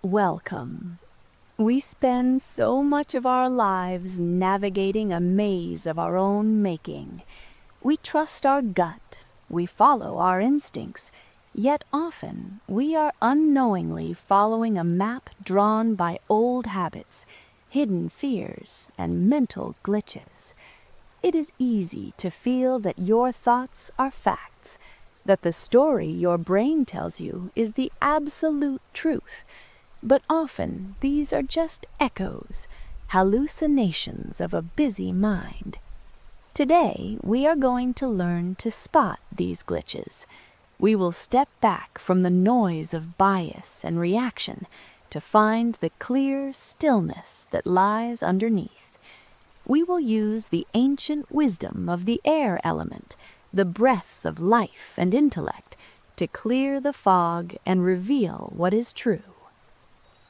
Welcome. We spend so much of our lives navigating a maze of our own making. We trust our gut, we follow our instincts, yet often we are unknowingly following a map drawn by old habits, hidden fears, and mental glitches. It is easy to feel that your thoughts are facts, that the story your brain tells you is the absolute truth. But often these are just echoes, hallucinations of a busy mind. Today, we are going to learn to spot these glitches. We will step back from the noise of bias and reaction to find the clear stillness that lies underneath. We will use the ancient wisdom of the air element, the breath of life and intellect, to clear the fog and reveal what is true.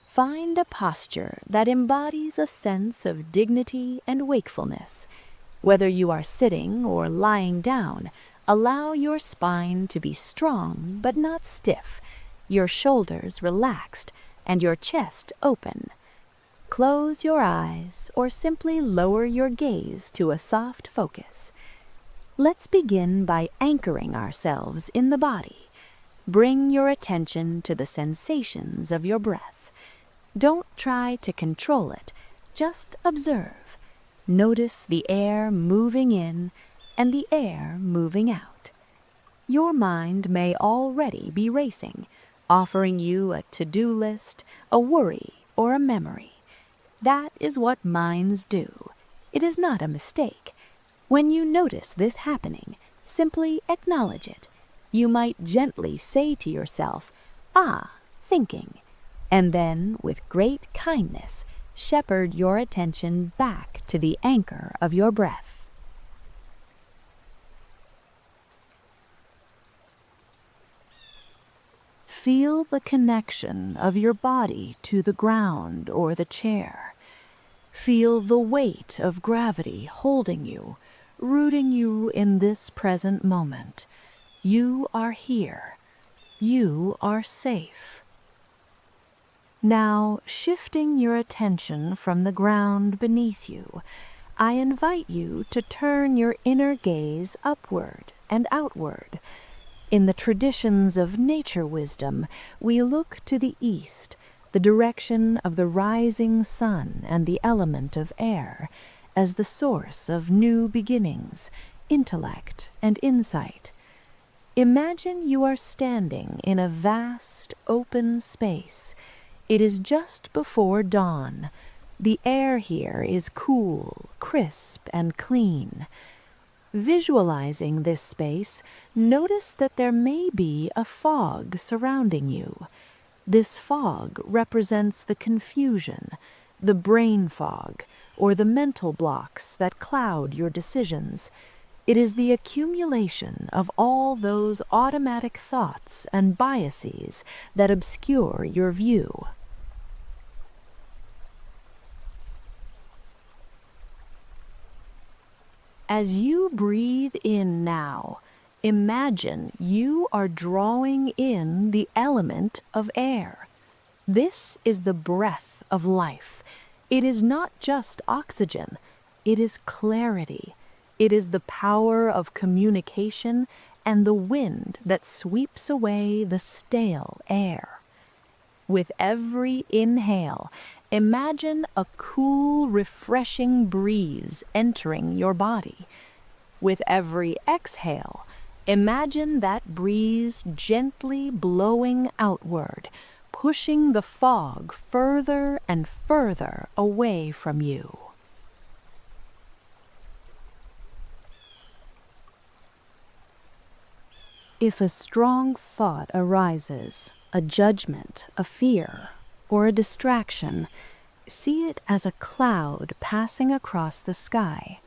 Find a posture that embodies a sense of dignity and wakefulness. Whether you are sitting or lying down, allow your spine to be strong but not stiff, your shoulders relaxed, and your chest open. Close your eyes or simply lower your gaze to a soft focus. Let's begin by anchoring ourselves in the body. Bring your attention to the sensations of your breath. Don't try to control it, just observe. Notice the air moving in and the air moving out. Your mind may already be racing, offering you a to-do list, a worry, or a memory. That is what minds do. It is not a mistake. When you notice this happening, simply acknowledge it. You might gently say to yourself, thinking. And then, with great kindness, shepherd your attention back to the anchor of your breath. Feel the connection of your body to the ground or the chair. Feel the weight of gravity holding you, rooting you in this present moment. You are here. You are safe. Now, shifting your attention from the ground beneath you, I invite you to turn your inner gaze upward and outward. In the traditions of nature wisdom, we look to the east, the direction of the rising sun and the element of air, as the source of new beginnings, intellect, and insight. Imagine you are standing in a vast, open space. It is just before dawn. The air here is cool, crisp, and clean. Visualizing this space, notice that there may be a fog surrounding you. This fog represents the confusion, the brain fog, or the mental blocks that cloud your decisions. It is the accumulation of all those automatic thoughts and biases that obscure your view. As you breathe in now, imagine you are drawing in the element of air. This is the breath of life. It is not just oxygen. It is clarity. It is the power of communication and the wind that sweeps away the stale air. With every inhale, imagine a cool, refreshing breeze entering your body. With every exhale, imagine that breeze gently blowing outward, pushing the fog further and further away from you. If a strong thought arises, a judgment, a fear, or a distraction, see it as a cloud passing across the sky.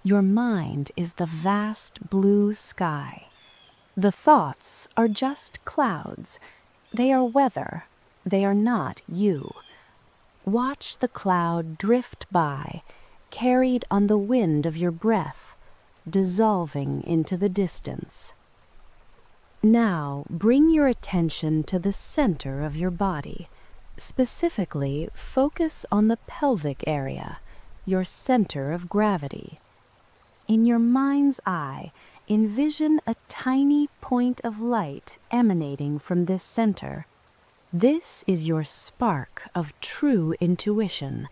Your mind is the vast blue sky. The thoughts are just clouds. They are weather. They are not you. Watch the cloud drift by, carried on the wind of your breath, dissolving into the distance. Now bring your attention to the center of your body. Specifically, focus on the pelvic area, your center of gravity. In your mind's eye, envision a tiny point of light emanating from this center. This is your spark of true intuition,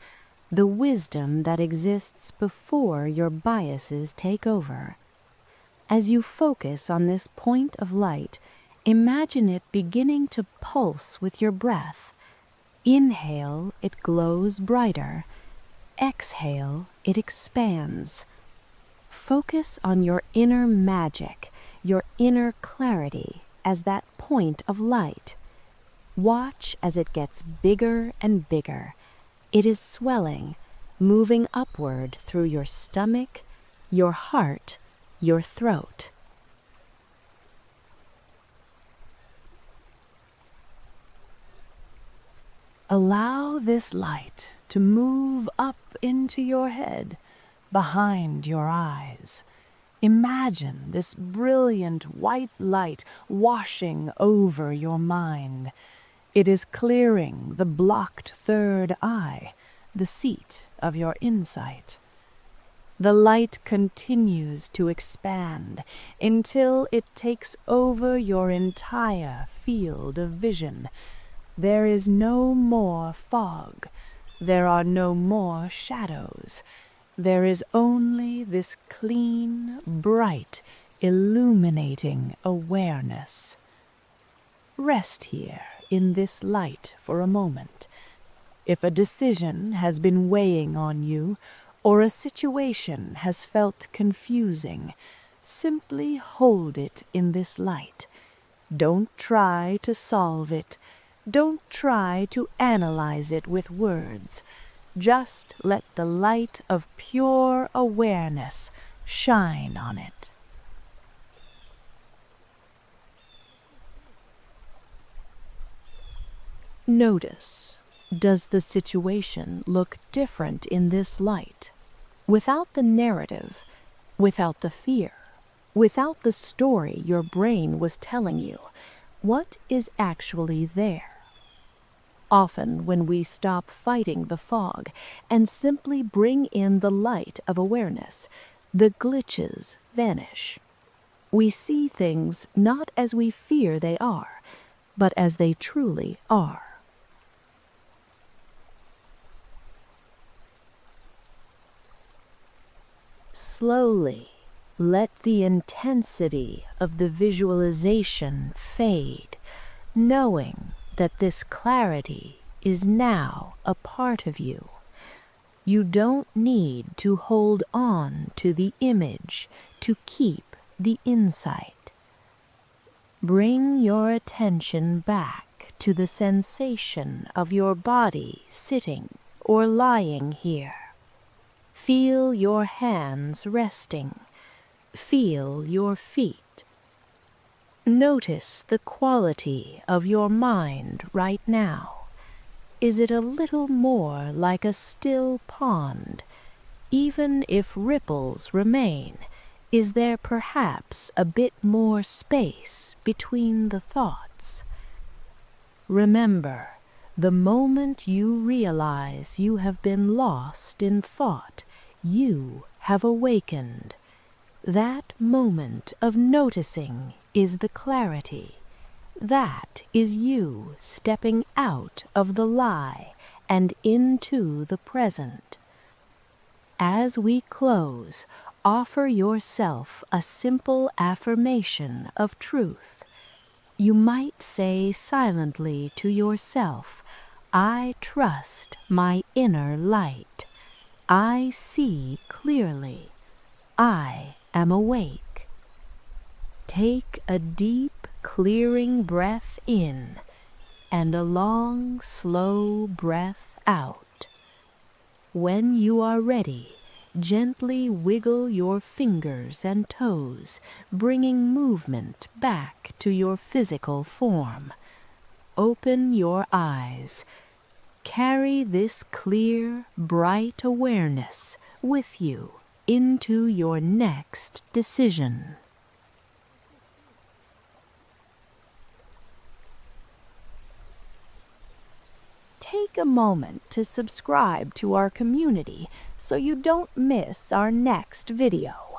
the wisdom that exists before your biases take over. As you focus on this point of light, imagine it beginning to pulse with your breath. Inhale, it glows brighter. Exhale, it expands. Focus on your inner magic, your inner clarity as that point of light. Watch as it gets bigger and bigger. It is swelling, moving upward through your stomach, your heart, your throat. Allow this light to move up into your head, behind your eyes. Imagine this brilliant white light washing over your mind. It is clearing the blocked third eye, the seat of your insight. The light continues to expand until it takes over your entire field of vision. There is no more fog. There are no more shadows. There is only this clean, bright, illuminating awareness. Rest here in this light for a moment. If a decision has been weighing on you, or a situation has felt confusing, simply hold it in this light. Don't try to solve it. Don't try to analyze it with words. Just let the light of pure awareness shine on it. Notice, does the situation look different in this light? Without the narrative, without the fear, without the story your brain was telling you, what is actually there? Often, when we stop fighting the fog and simply bring in the light of awareness, the glitches vanish. We see things not as we fear they are, but as they truly are. Slowly, let the intensity of the visualization fade, knowing that this clarity is now a part of you. You don't need to hold on to the image to keep the insight. Bring your attention back to the sensation of your body sitting or lying here. Feel your hands resting. Feel your feet. Notice the quality of your mind right now. Is it a little more like a still pond? Even if ripples remain, is there perhaps a bit more space between the thoughts? Remember, the moment you realize you have been lost in thought, you have awakened. That moment of noticing is the clarity. That is you stepping out of the lie and into the present. As we close, offer yourself a simple affirmation of truth. You might say silently to yourself, I trust my inner light. I see clearly. I am awake. Take a deep, clearing breath in and a long, slow breath out. When you are ready, gently wiggle your fingers and toes, bringing movement back to your physical form. Open your eyes. Carry this clear, bright awareness with you into your next decision. take a moment to subscribe to our community so you don't miss our next video.